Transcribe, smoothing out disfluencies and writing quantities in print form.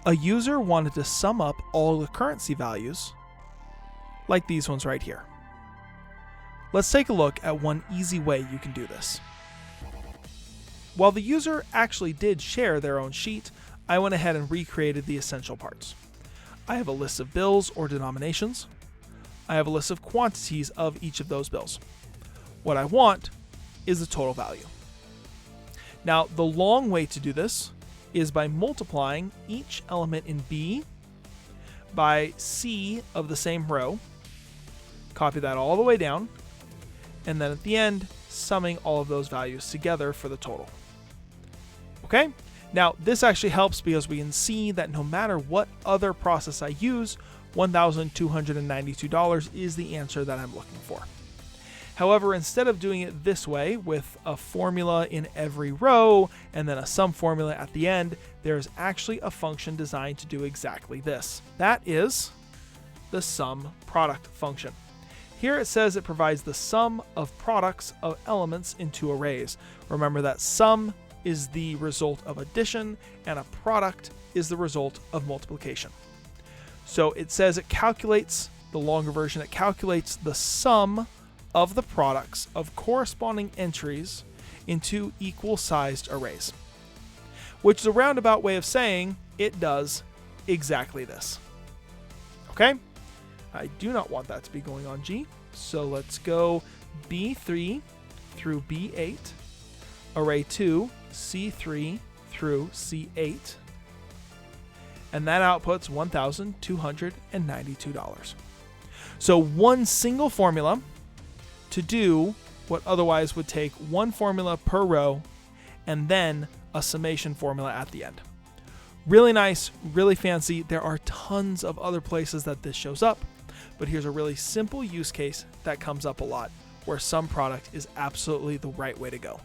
A user wanted to sum up all the currency values, like these ones right here. Let's take a look at one easy way you can do this. While the user actually did share their own sheet, I went ahead and recreated the essential parts. I have a list of bills or denominations. I have a list of quantities of each of those bills. What I want is the total value. Now, the long way to do this is by multiplying each element in B by C of the same row. Copy that all the way down, and then at the end, summing all of those values together for the total. Okay? Now, this actually helps because we can see that no matter what other process I use, $1,292 is the answer that I'm looking for. However, instead of doing it this way with a formula in every row and then a sum formula at the end, there's actually a function designed to do exactly this. That is the SUMPRODUCT function. Here it says it provides the sum of products of elements in two arrays. Remember that sum is the result of addition and a product is the result of multiplication. So it says it calculates, the longer version, it calculates the sum of the products of corresponding entries into equal-sized arrays, which is a roundabout way of saying it does exactly this. Okay? I do not want that to be going on G, so let's go B3 through B8, array 2, C3 through C8, and that outputs $1,292. So one single formula to do what otherwise would take one formula per row and then a summation formula at the end. Really nice, really fancy. There are tons of other places that this shows up, but here's a really simple use case that comes up a lot where SUMPRODUCT is absolutely the right way to go.